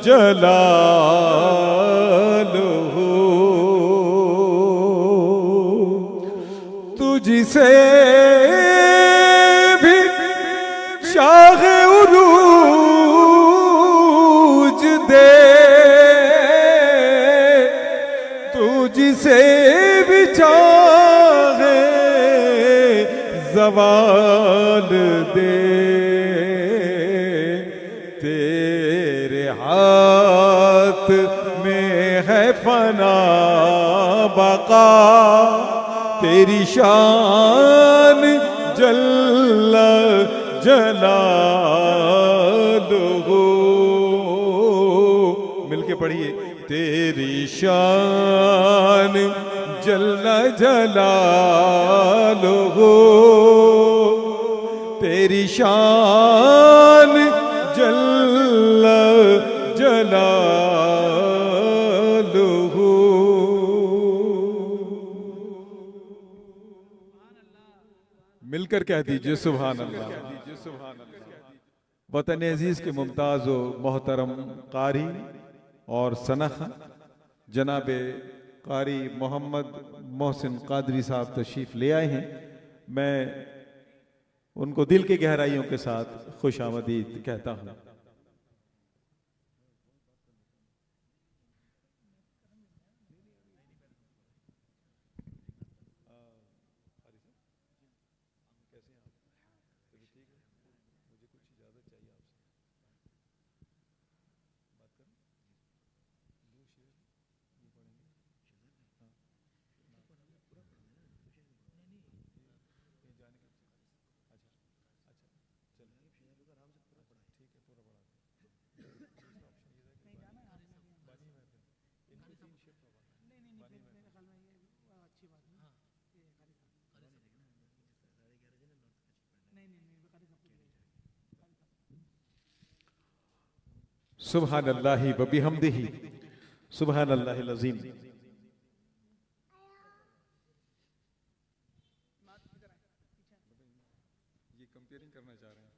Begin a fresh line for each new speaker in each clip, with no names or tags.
जलालुहु। तुझसे भी शाह उरूज दे, तुझसे भी चाहे ज़वाल दे। तेरे हाथ में है फना बका, तेरी शान जल्ला जलालुहु। मिलके पढ़िए। तेरी शान जल्ला जलालुहु, तेरी शान जल्ला जलालुहु। मिलकर कह दीजिए सुभान अल्लाह। वतन अजीज के मुमताज़ व मोहतरम कारी और सनख जनाब कारी मोहम्मद मोहसिन कादरी साहब तशरीफ़ ले आए हैं। मैं उनको दिल की गहराइयों के साथ खुश आमदीद कहता हूँ। सुभान अल्लाहि व बिहम्दिही सुभान अल्लाहिल अज़ीम। ये कंपेयरिंग करना चाह रहे हैं।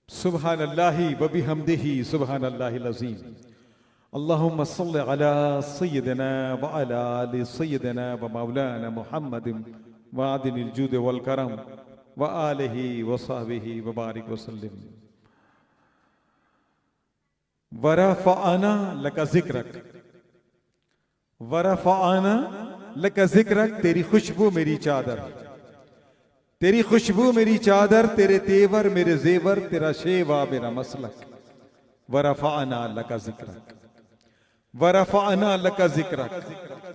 सुभान अल्लाहि व बिहम्दिही सुभान अल्लाहिल अज़ीम। अल्लाहुम्मा सल्लि अला सय्यिदिना व अला आलि सय्यिदिना व मौलाना मुहम्मदिन व आदिनिल जूद वल करम व आलिहि व सहबिहि व बारिक वसल्लिम। व रफ़अना लका ज़िक्रक, व रफ़अना लका ज़िक्रक। तेरी खुशबू मेरी चादर, तेरी खुशबू मेरी चादर, तेरे तेवर मेरे जेवर, तेरा शेवा मेरा मसलक। व रफ़अना लका ज़िक्रक, व रफ़अना लका ज़िक्रक,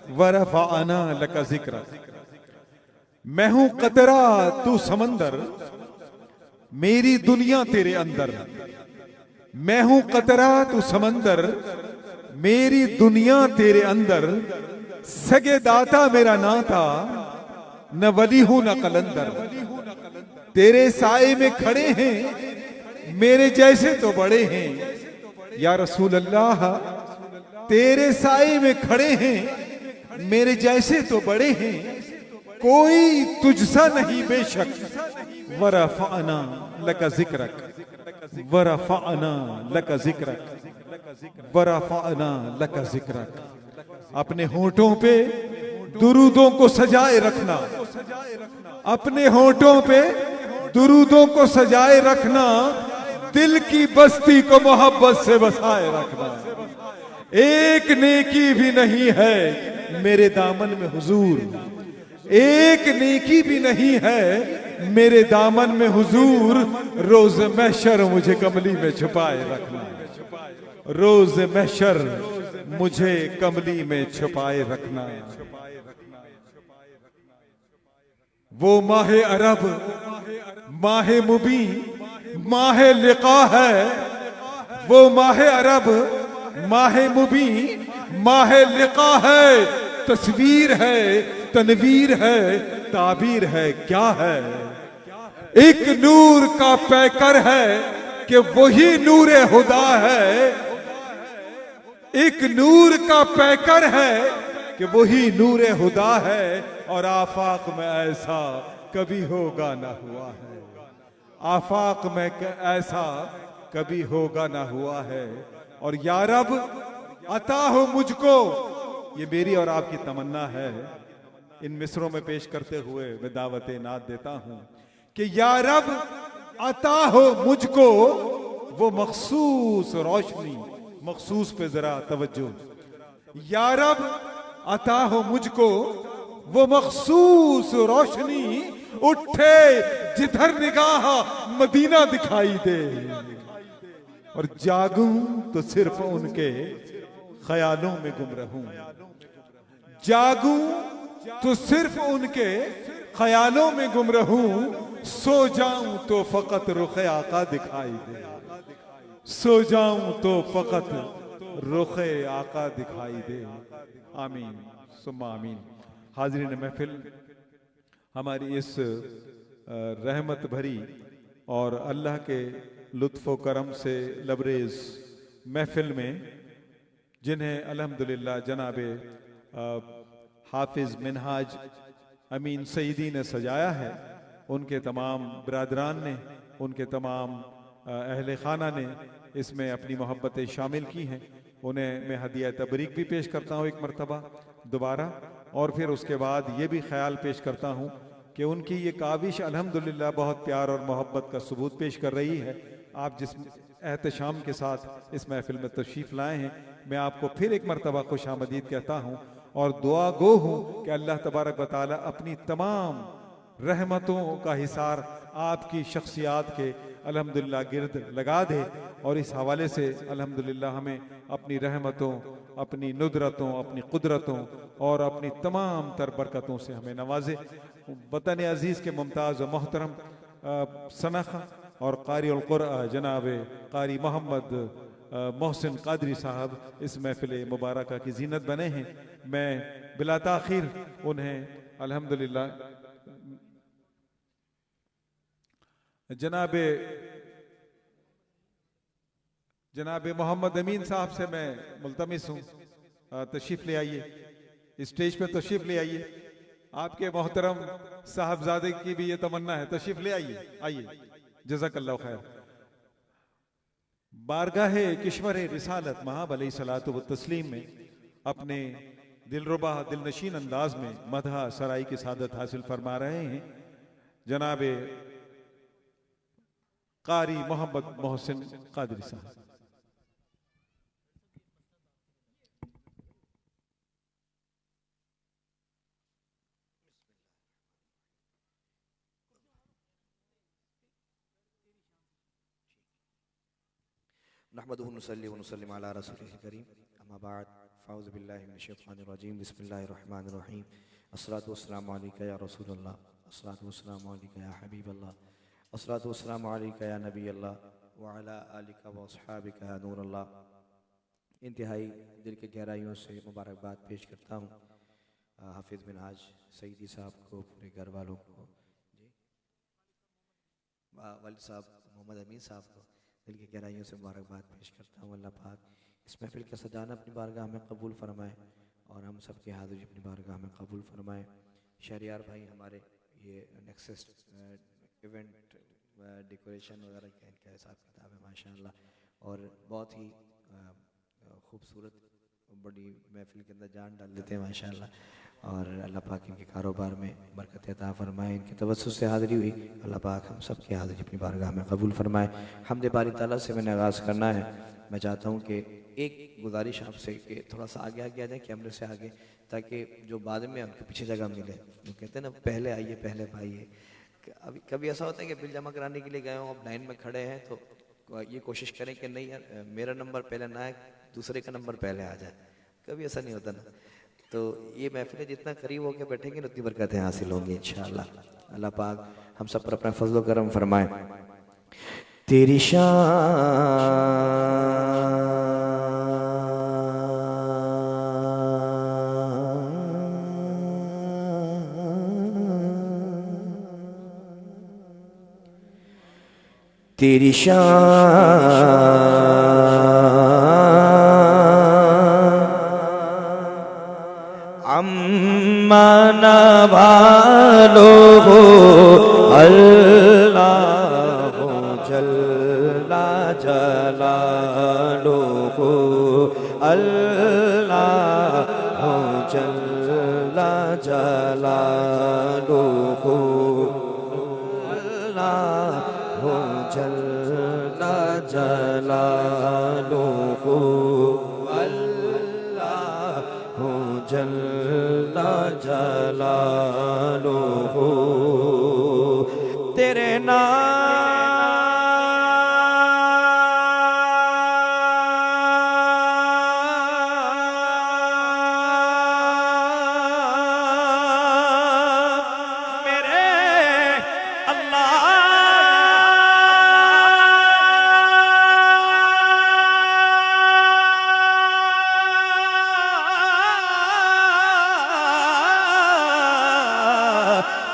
व रफ़अना लका ज़िक्रक। मैं हूं कतरा तू समंदर, मेरी दुनिया तेरे अंदर। मैं हूं कतरा तू समंदर, मेरी दुनिया तेरे अंदर। सगे दाता मेरा नाता, न वली हूं न कलंदर। तेरे साए में खड़े हैं मेरे जैसे तो बड़े हैं। या रसूल अल्लाह, तेरे साए में खड़े हैं मेरे जैसे तो बड़े हैं। कोई तुझसा नहीं बेशक। व रफ़अना लका ज़िक्रक, व रफ़अना लका ज़िक्रक, व रफ़अना लका ज़िक्रक। अपने होठों पे दुरूदों को सजाए रखना, अपने होठों पे दुरूदों को सजाए रखना। दिल की बस्ती को मोहब्बत से बसाए रखना। एक नेकी भी नहीं है मेरे दामन में हुजूर, एक नेकी भी नहीं है मेरे दामन में हुजूर। रोज महशर मुझे कमली में छुपाए रखना, रोज महशर मुझे कमली में छुपाए रखना। वो माहे अरब, माहे मुबी, माहे लिका है। वो माहे अरब, माहे मुबी, माहे लिका है। तस्वीर है, तनवीर है, ताबीर है, क्या है? एक नूर का पैकर है कि वही नूरे हुदा है। एक नूर का पैकर है कि वही नूरे हुदा है और आफाक में ऐसा कभी होगा ना हुआ है। आफाक में ऐसा कभी होगा ना हुआ है। और या रब अता हो मुझको, ये मेरी और आपकी तमन्ना है। इन मिसरों में पेश करते हुए मैं दावत नात देता हूं कि या रब अता हो मुझको वो मखसूस रोशनी, मखसूस पे जरा तवज्जो। या रब अता हो मुझको वो मखसूस रोशनी, उठे जिधर निगाह मदीना दिखाई दे। और जागूं तो सिर्फ उनके ख्यालों में गुम रहूं। जागूं तो सिर्फ उनके ख्यालों में गुम रहूं। सो जाऊं तो फकत रुखे आका दिखाई दे। सो जाऊं तो फकत रुखे आका दिखाई दे। आमीन सुम्मा आमीन। हाज़रीन महफिल, हमारी इस रहमत भरी और अल्लाह के लुत्फ़ व करम से लबरेज महफिल में जिन्हें अल्हम्दुलिल्लाह जनाबे हाफिज़ मिनहाज अमीन सईदी ने सजाया है, उनके तमाम बरादरान ने, उनके तमाम अहले खाना ने इसमें अपनी मोहब्बतें शामिल की हैं। उन्हें मैं हदिया तबरीक भी पेश करता हूँ एक मरतबा दोबारा। और फिर उसके बाद ये भी ख्याल पेश करता हूँ कि उनकी ये काविश अल्हम्दुलिल्लाह बहुत प्यार और मोहब्बत का सबूत पेश कर रही है। आप जिस एहतशाम के साथ इस महफिल में तशरीफ़ लाए हैं, मैं आपको फिर एक मरतबा खुश आमदीद कहता हूँ और दुआ गो हूँ कि अल्लाह तबारक व तआला अपनी तमाम रहमतों का हिसार आपकी शख्सियात के अल्हम्दुलिल्लाह गिर्द लगा दे। और इस हवाले से अल्हम्दुलिल्लाह हमें अपनी रहमतों, अपनी नुदरतों, अपनी कुदरतों और अपनी तमाम तर बरकतों से हमें नवाजे। वतन अजीज़ के मुमताज़ व मोहतरम सनख और कारी उल कुरआन जनाब कारी मोहम्मद मोहसिन कादरी साहब इस महफिल मुबारक की जीनत बने हैं। मैं बिला ताखिर उन्हें अल्हम्दुलिल्लाह जनाब मोहम्मद अमीन साहब से मैं मुल्तमिस हूँ, तशरीफ़ ले आइए, स्टेज पे तशरीफ़ ले आइए। आपके मोहतरम साहबजादे की भी ये तमन्ना है, तशरीफ़ ले आइए, आइए, जज़ाकल्लाहु खैर। बारगाहे किश्वर रिसालत महाब अलैहिस्सलातु व तस्लीम में अपने दिलरुबा दिलनशीन अंदाज में मदहा सराई की सादत हासिल फरमा रहे हैं जनाब कारी मोहम्मद मोहसिन कादरी साहब।
नहमदुहु नुसल्ली व नुसल्लिम अला रसूलिल करीम, अम्मा बाद, फ़ाऊज़ु बिल्लाहि मिनश शैतानिर रजीम, बिस्मिल्लाहिर रहमानिर रहीम। अस्सलातु वस्सलामु अलैका या रसूलल्लाह, अस्सलातु वस्सलामु अलैका या हबीबल्लाह, अस्सलातु वस्सलामु अलैका या नबीयल्लाह व अला आलिका व अस्हाबिका या नूरल्लाह। इंतहाई दिल के गहराइयों से मुबारकबाद पेश करता हूँ हाफिज़ मिनहाज सईदी साहब को, पूरे घर वालों को, जी वालिद साहब मोहम्मद अमीन साहब को दिल की गहराइयों से मुबारकबाद पेश करता हूँ। अल्लाह पाक इस महफिल का सजाना अपनी बारगाह में कबूल फरमाए और हम सब की हाज़िरी अपनी बारगाह में कबूल फरमाए। शहरियार भाई हमारे ये नेक्सस इवेंट डेकोरेशन वगैरह का इनका हिसाब किताब है माशाअल्लाह, और बहुत ही खूबसूरत बड़ी महफिल के अंदर जान डाल देते हैं माशाअल्लाह। और अल्लाह पाक इनके कारोबार में बरकत अता फरमाए। इनके तवज्जुह से हाज़िरी हुई, अल्लाह पाक हम सब की हाज़िरी अपनी बारगाह में कबूल फरमाए। हम्द बारी ताला से मैंने आगाज़ करना है। मैं चाहता हूँ कि एक गुजारिश आपसे कि थोड़ा सा आगे आगे आ जाए कैमरे से आगे, ताकि जो बाद में उनके पीछे जगह मिले। वो कहते हैं ना पहले आइए पहले पाइए। अभी कभी ऐसा होता है कि बिल जमा कराने के लिए गए हों, अब लाइन में खड़े हैं, तो ये कोशिश करें कि नहीं यार मेरा नंबर पहले ना है, दूसरे का नंबर पहले आ जाए। कभी ऐसा नहीं होता ना। तो ये महफिलें जितना करीब होकर बैठेंगे उतनी बरकतें हासिल होंगी इंशाअल्लाह। अल्लाह पाक हम सब पर अपना फजल करम फरमाए। तेरी तेरी शान माना वालो हो अल्लाह जल्ला जलालुहु अल्लाह जल्ला जलालुहु अल्लाह जल्ला जलालुहु अल्लाह जल्ला जलालुहु तेरे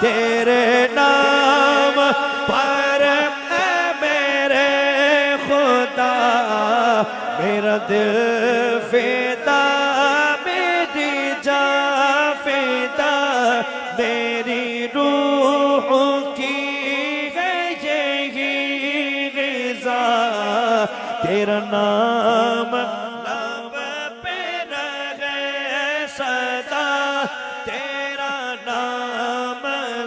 तेरे नाम पर मेरे खुदा मेरा दिल फिदा मेरी जान फिदा मेरी रूह की है यही ग़िज़ा तेरा नाम लब पे रहे सदा तेरा नाम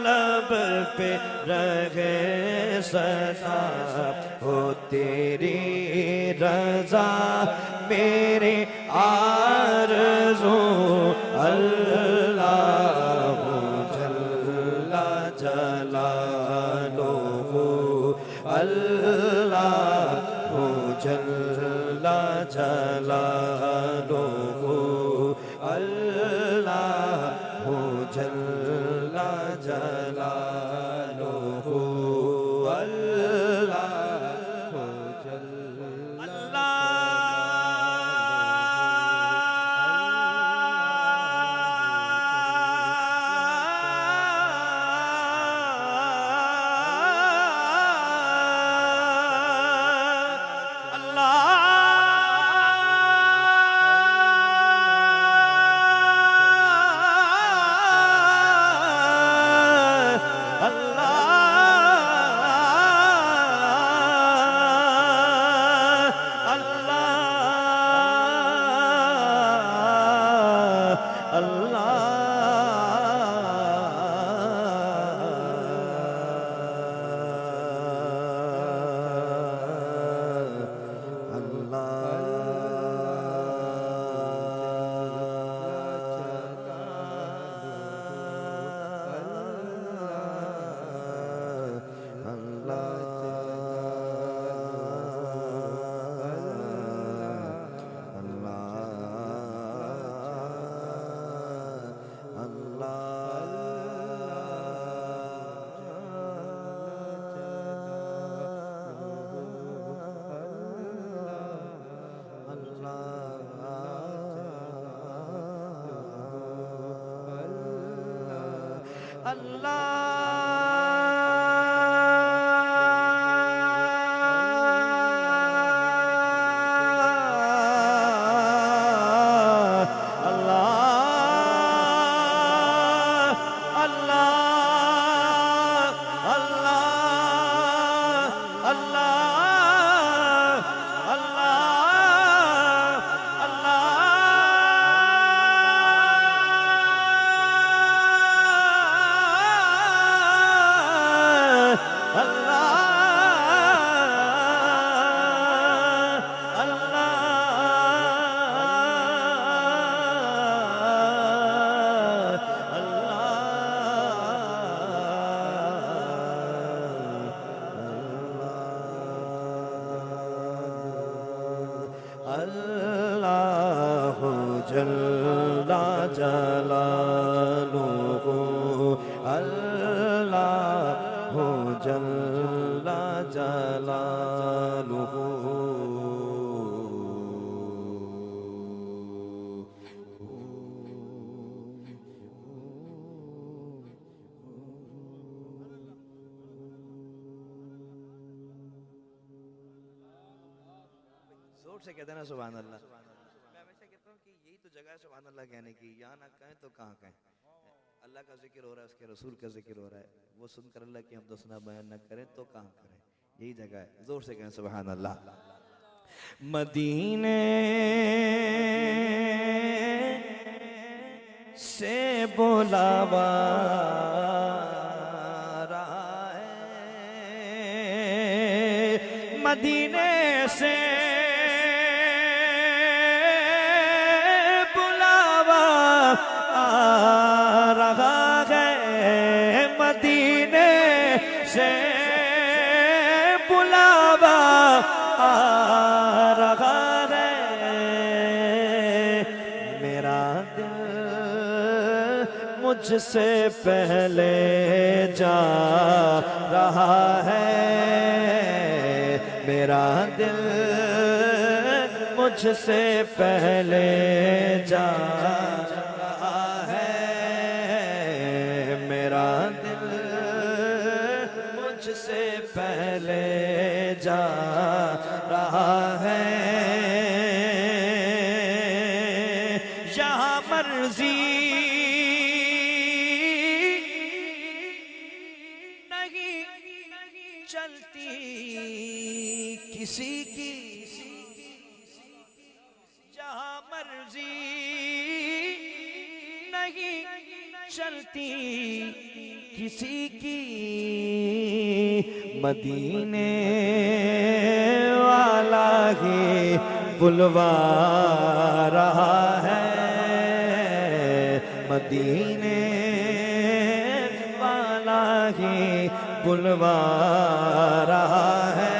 लब पे रहे सदा हो तेरी रज़ा मेरे आरज़ू अल्लाह जल्ला जलालुहु अल्लाह जल्ला जलालुहु अल्लाह जल्ला जलालुहु अल्लाह जल्ला जल्ला जलालुहु अल्लाह जल्ला जलालुहु जोर से कहते ना सुभान अल्लाह। मैं हमेशा कहता हूँ कि यही तो जगह है सुभान अल्लाह कहने की, यहाँ ना कहें तो कहाँ कहें। अल्लाह का जिक्र हो रहा है, उसके रसूल का जिक्र हो रहा है, वो सुनकर अल्लाह की हमदो सना बयान न करें तो काम करें। यही जगह है, जोर से कहें सुभान अल्लाह। मदीने से बुलावा रहा है, मदीने से बुलावा आ रहा है, मदीने से बुलावा आ रहा है। मेरा दिल मुझसे पहले जा रहा है, मेरा दिल मुझसे पहले जा रहा है, मेरा दिल मुझसे पहले जा रहा है। यहाँ मर्जी नहीं चलती किसी की, जहाँ मर्जी नहीं चलती किसी की, मदीने वाला ही बुलवा रहा है, मदीने वाला ही बुलवा रहा है।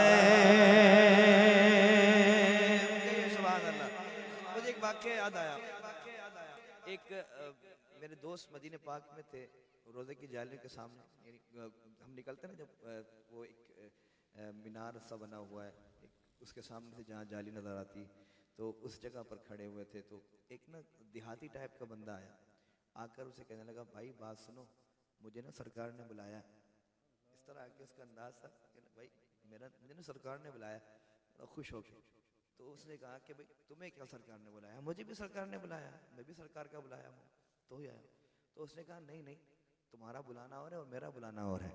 सुभान अल्लाह। मुझे एक वाक़या याद आया। एक मेरे दोस्त मदीने पाक में थे, रोज़े की जाली के सामने, यानी हम निकलते ना जब वो एक मीनार सा बना हुआ है, एक उसके सामने से जहाँ जाली नज़र आती, तो उस जगह पर खड़े हुए थे। तो एक ना देहाती टाइप का बंदा आया, आकर उसे कहने लगा, भाई बात सुनो, मुझे ना सरकार ने बुलाया। इस तरह आके उसका अंदाज था कि भाई मुझे ना सरकार ने बुलाया, बड़ा खुश हो गया। तो उसने कहा कि भाई तुम्हें क्या सरकार ने बुलाया? मुझे भी सरकार ने बुलाया, मैं भी सरकार का बुलाया हूँ, तो ही आया। तो उसने कहा नहीं नहीं, तुम्हारा बुलाना और है और मेरा बुलाना और है।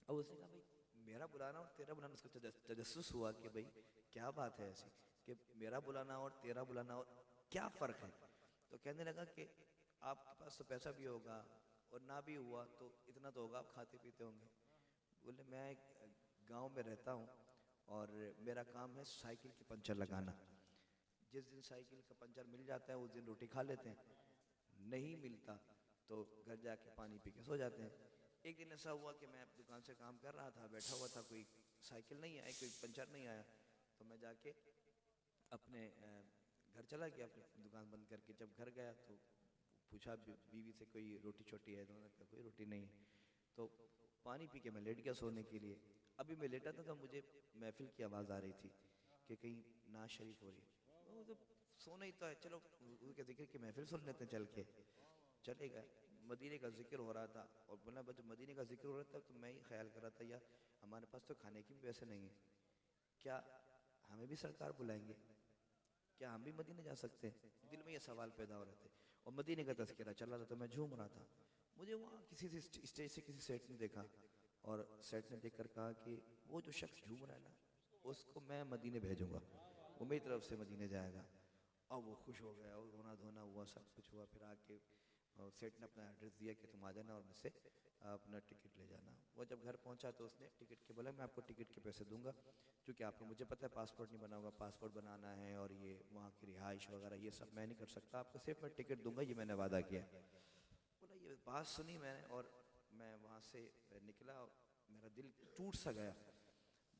और उसने कहा भाई मेरा बुलाना और तेरा बुलाना, उसको तजस्सुस हुआ कि भाई क्या बात है ऐसी कि मेरा बुलाना और तेरा बुलाना और क्या फ़र्क है। तो कहने लगा कि आपके पास तो पैसा भी होगा और ना भी हुआ तो इतना तो होगा, आप खाते पीते होंगे। बोले मैं एक गाँव में रहता हूँ और मेरा काम है साइकिल की पंचर लगाना। जिस दिन साइकिल का पंचर मिल जाता है उस दिन रोटी खा लेते हैं, नहीं मिलता तो घर जाके पानी पी के सो जाते हैं। एक दिन ऐसा हुआ कि मैं दुकान से काम कर रहा था, बैठा हुआ था, कोई साइकिल नहीं आई, कोई पंचर नहीं आया, तो मैं जाके अपने घर चला गया, अपनी दुकान बंद करके। जब घर गया तो पूछा बीवी से कोई रोटी छोटी है, तो उन्होंने कहा कोई रोटी नहीं है। तो पानी पी के मैं लेट गया सोने के लिए। अभी मैं लेटा था तो मुझे महफिल की आवाज़ आ रही थी कि कहीं नाज शरीफ हो रही है। तो सोना ही तो है, चलो हुजूर के जिक्र की महफिल सुन लेते हैं चल के। चले गए, मदीने का जिक्र हो रहा था और बोला जब मदीने का जिक्र हो रहा था तो मैं ही ख्याल कर रहा था यार हमारे पास तो खाने की भी पैसे नहीं है, क्या हमें भी सरकार बुलाएंगे, क्या हम भी मदीने जा सकते हैं? दिल में ये सवाल पैदा हो रहे थे और मदीने का तज़किरा चल रहा था तो मैं झूम रहा था। मुझे वहाँ किसी से स्टेज से किसी सेठ ने देखा और सेठ ने देखकर कहा कि वो जो शख्स झूम रहा है ना उसको मैं मदीने भेजूंगा, वो मेरी तरफ से मदीने जाएगा। और वो खुश हो गया और रोना धोना हुआ, सब कुछ हुआ। फिर आके सेठ ने अपना एड्रेस दिया कि तुम आ जाना और मुझसे अपना टिकट ले जाना। वो जब घर पहुंचा तो उसने टिकट के बोला मैं आपको टिकट के पैसे दूंगा, क्योंकि आपको मुझे पता है पासपोर्ट नहीं बना होगा, पासपोर्ट बनाना है और ये वहाँ की रिहाइश वगैरह ये सब मैं नहीं कर सकता, आपको सिर्फ मैं टिकट दूंगा, ये मैंने वादा किया। बोला ये बात सुनी मैंने और मैं वहाँ से निकला और मेरा दिल टूट सा गया।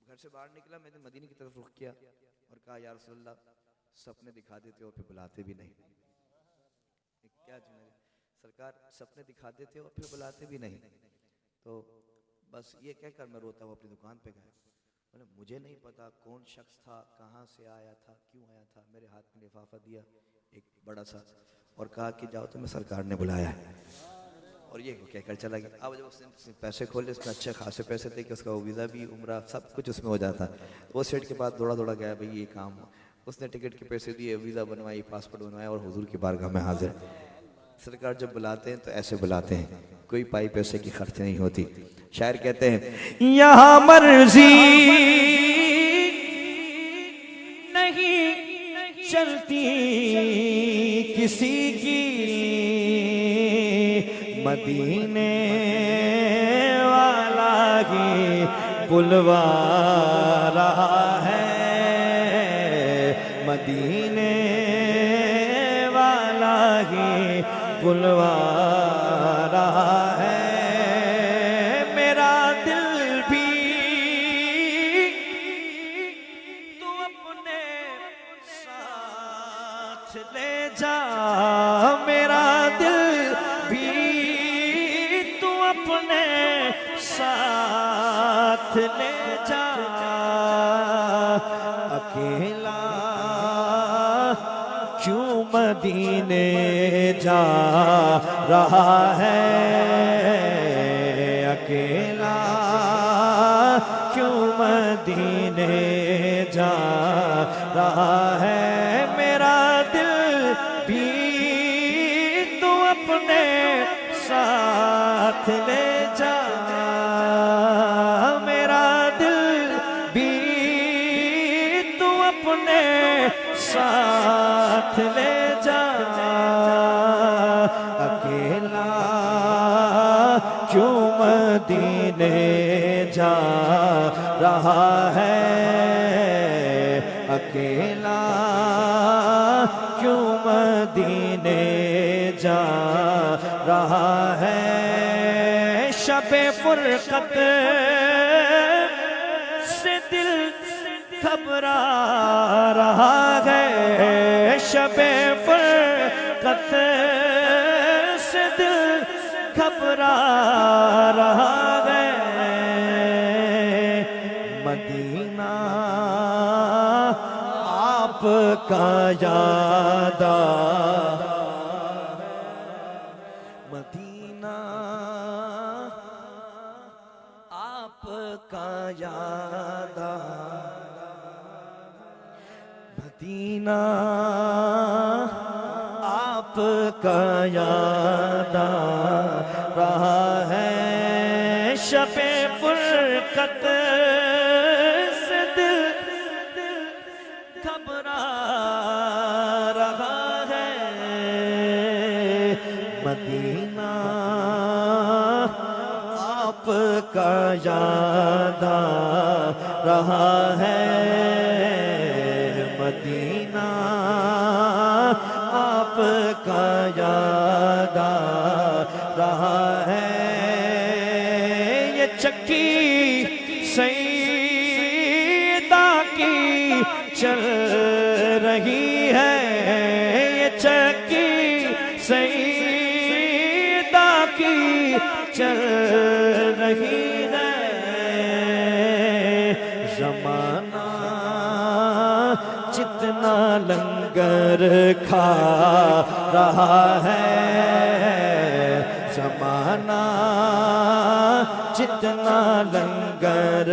घर से बाहर निकला, मैंने मदीने की तरफ रुख किया और कहा या रसूलल्लाह सपने दिखा देते हो फिर बुलाते भी नहीं। क्या सरकार सपने दिखा देते हो फिर बुलाते भी नहीं। तो बस ये कहकर मैं रोता हुआ अपनी दुकान पे गया। बोले मुझे नहीं पता कौन शख्स था, कहाँ से आया था, क्यों आया था। मेरे हाथ में लिफाफा दिया एक बड़ा सा और कहा कि जाओ तुम्हें सरकार ने बुलाया है, और ये कहकर चला गया। अब जब उसने पैसे खोले उसमें अच्छे खासे पैसे थे कि उसका वीज़ा भी उम्रा सब कुछ उसमें हो जाता। तो वो सेठ के पास दौड़ा दौड़ा गया, भाई ये काम। उसने टिकट के पैसे दिए, वीज़ा बनवाई, पासपोर्ट बनवाया और हुजूर की बारगाह में हाजिर। सरकार जब बुलाते हैं तो ऐसे बुलाते हैं, कोई पाई पैसे की खर्च नहीं होती। शायर कहते हैं यहाँ मर्जी नहीं चलती किसी की, मदीने वाला ही बुलवा रहा है, मदीने वाला ही बुलवा रहा है। मेरा दिल भी तू अपने साथ ले जा, मेरा दिल भी तू अपने साथ ले जा, अकेला क्यों मदीने जा रहा है, अकेला क्यों मदीने जा रहा है। मेरा दिल भी तू अपने साथ ले जा, मेरा दिल भी तू अपने साथ ले जा, अकेला क्यों मदीने जा रहा है, अकेला क्यों मदीने जा रहा है। शबे फुरकत से दिल घबरा रहा है, शबे फुरकत से दिल घबरा रहा है। मदीना आपका याद मदीना आपका याद, मदीना आपका याद रहा है। शबे फुरकत से दिल घबरा रहा है, मदीना आपका याद रहा है, मदीना आपका याद रहा है। ये चक्की सईदा की चल रही है, ये चक्की सईदा की चल रही है। ज़माना जितना लंगर खा रहा है, ज़माना जितना लंगर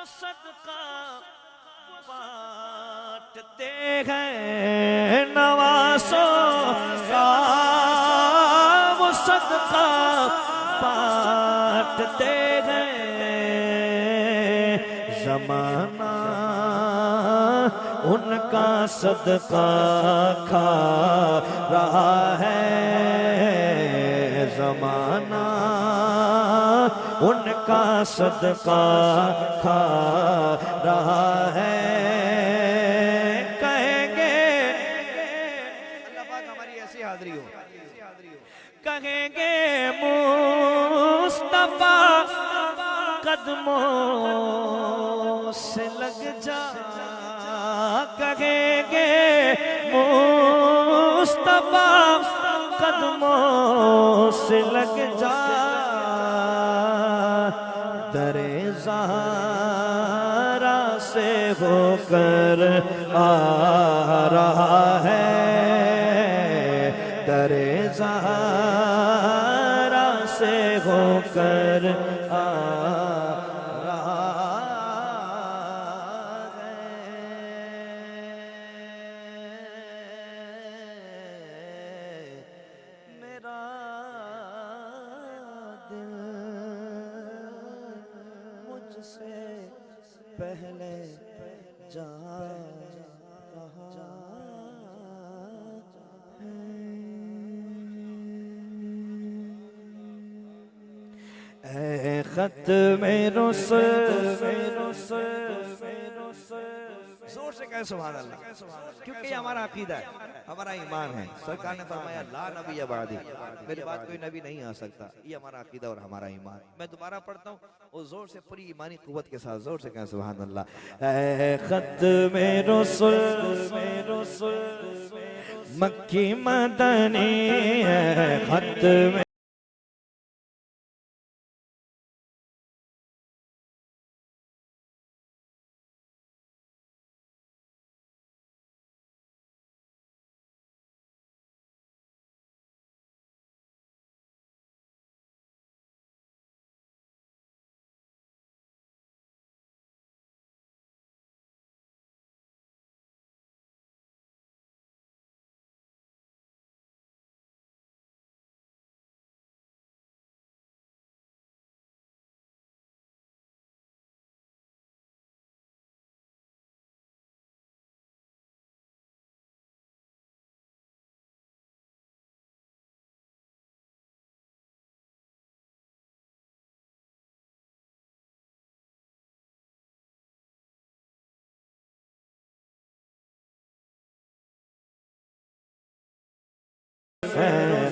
सदका बांटते हैं, नवासों का वो सदका बांटते हैं। ज़माना उनका सदका खा रहा है, ज़माना उनका सदका खा रहा है। कहेंगे अल्लाह पाक हमारी ऐसी हाज़िरी हो, कहेंगे मुस्तफा कदमों से लग जा, कहेंगे मुस्तफा कदमों से लग जा। दरे ज़हरा से होकर आ रहा है, दरे ज़हरा से हो आ रहा है। मेरा दिल मुझसे पहले जा रहा है। ऐ खत में रुसल जोर से कहे सुभान अल्लाह, क्योंकि ये हमारा अकीदा है, हमारा ईमान है। सरकार ने फरमाया ला नबी अबादी, मेरे बाद कोई नबी नहीं आ सकता। ये हमारा अकीदा और हमारा ईमान। मैं दोबारा पढ़ता हूँ और जोर से पूरी ईमानी कुव्वत के साथ जोर से कहे सुभान अल्लाह। ऐ खत में रुसल मक्की मदनी है, खत में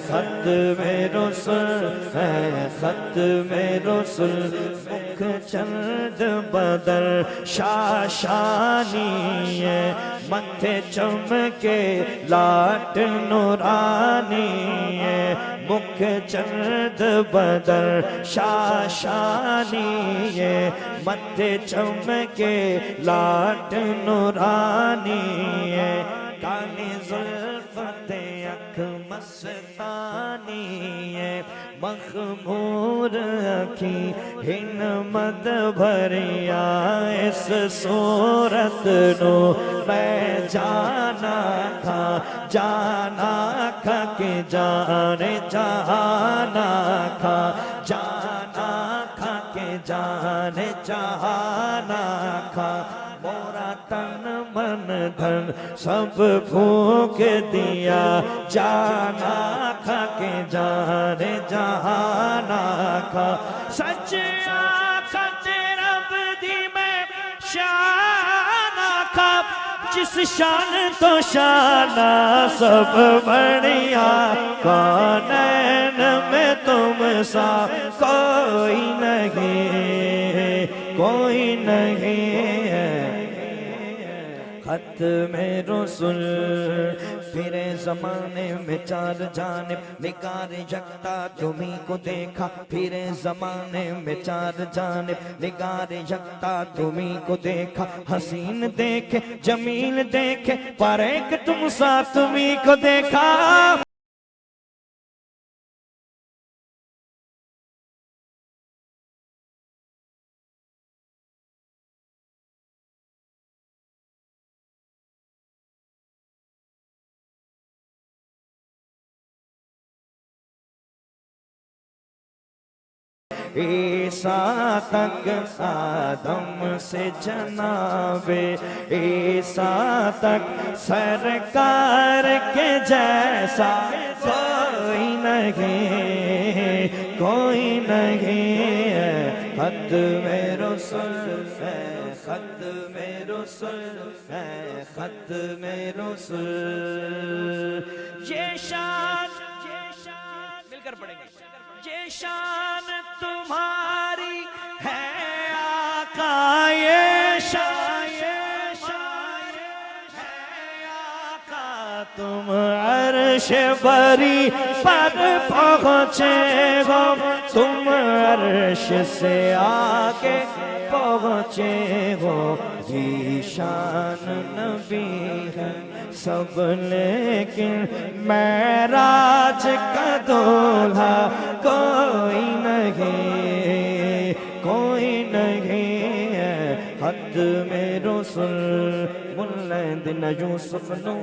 खत में रुसल है, खत में रुसल मुख चंद बदल शाशानी है, मथे चमके लाट नूरानी है, मुख चंद बदल शाशानी है, मथे चमके लाट नूरानी है, काली जुल्फ ते अख मस्तानी है, मखमूर अखी हिन मद भरिया, इस सूरत नो मैं जाना खा के जाने जाना खा, जाना खा के जाने जाना खा, मोरा तन मन धन सब फूक दिया, जाना खा के जाने जाना खा, सच आखा तेरा बदी में शाना खा, जिस शान तो शाना सब बढ़िया, कौनैन में तुम सा कोई नहीं, कोई नहीं है। खत में रसूल फिरे जमाने में चार जानिब, निगार यकता तुम्ही को देखा, फिरे जमाने में चार जानिब, निगार यकता तुम्ही को देखा, हसीन देखे जमील देखे, पर एक तुम सा तुम्ही को देखा। ईसा तक आदम से जनाबे, ईसा तक सरकार के जैसा कोई नहीं, कोई नहीं है। खत में रसूल है, खत में रसूल है, खत में रसूल। ये शान मिलकर पढ़ेंगे। ये शान तुम्हारी है आका, ये शान है आका, तुम अर्श बरी पर पहुँचे हो, तुम अर्श से आगे पहुँचे हो। ये शान नबी है सब, लेकिन मेराज का दूल्हा कोई नहीं, खत में रसूल बुलंद न यूसुफ नो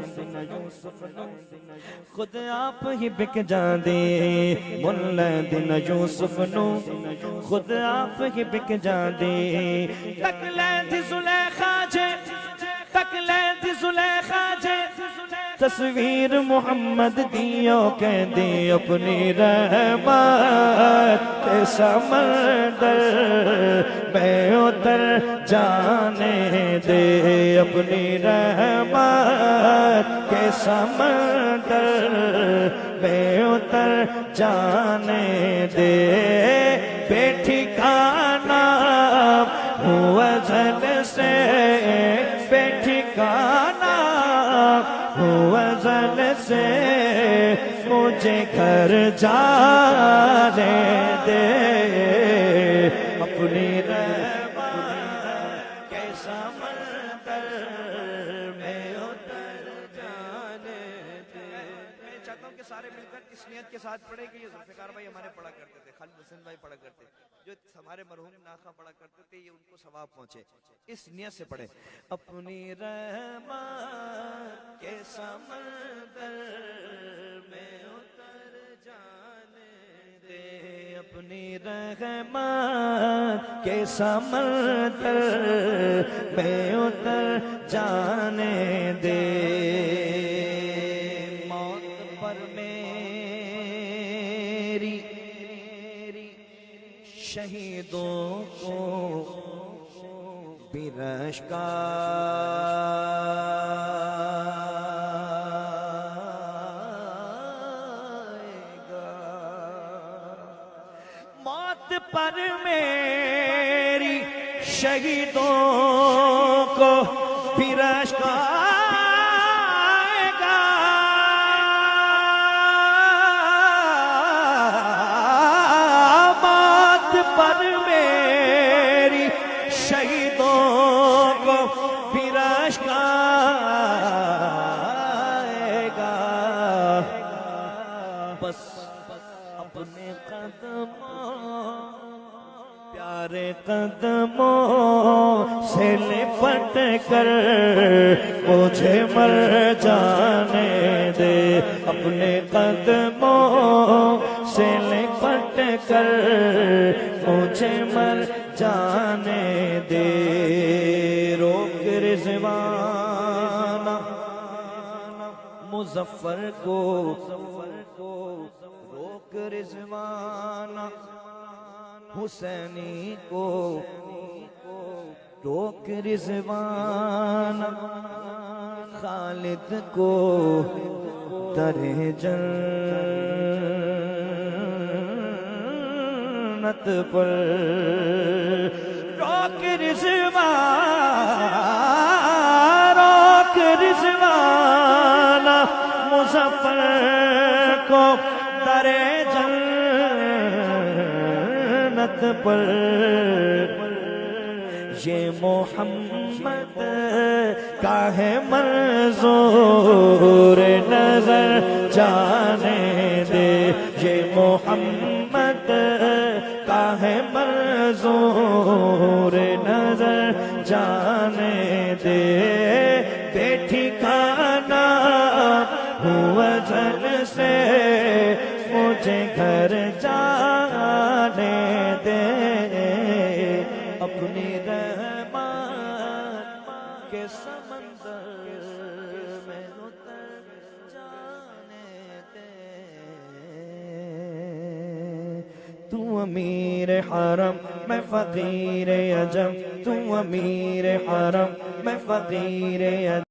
खुद आप ही बिक जांदे बुलंद न यूसुफ नो खुद आप ही बिक जांदे तक लैंदी जुलेखा जे तक लैंदी जुलेखा जे तस्वीर मोहम्मद दियो कहते अपनी रहमत के समंदर में उतर जाने दे अपनी रहमत के समंदर में उतर जाने दे बेठिकाना हुआ जल से बेठिकाना वज़न से मुझे घर जाने दे अपनी रहमत के समंदर में उतर जाने दे। मैं चाहता हूँ कि सारे मिलकर इस नियत के साथ पढ़े कि ये जुल्फ़िकार भाई हमारे पढ़ा करते थे, खालिद हुसैन भाई पढ़ा करते, जो हमारे मरहूम नाखा पढ़ा करते थे, ये उनको सवाब पहुंचे, इस नियत से पढ़े। अपनी रहमत के समंदर में उतर जाने दे अपनी रहमत के समंदर में उतर जाने दे मौत पर मेरी शहीदों को बिरश का मौत पर मेरी शहीदों को बिरश का मौत पर मेरी शहीदों को फिराश खाएगा बस अपने कदमों प्यारे कदमों से लिपट कर मुझे मर जाने दे अपने कदमों से लिपट कर मुझे मर जाने दे रोक रिजवाना मुजफ्फर को रोक रिजवाना हुसैनी को रोक रिजवाना खालिद को दरे जन्नत पर रोक रिजवाना मुजफ्फर को दरे जन्नत पर ये मोहम्मद का है मंजूर नजर जाने दे ये मोहम्मद का है मंजूर नजर जाने दे बेठिकाना हुआ जल से मुझे घर जाने दे अपनी रहमत के समंदर में उतर जाने दे तू अमीर हरम मैं फकीर अजम तू अमीर हरम मैं फकीर अजम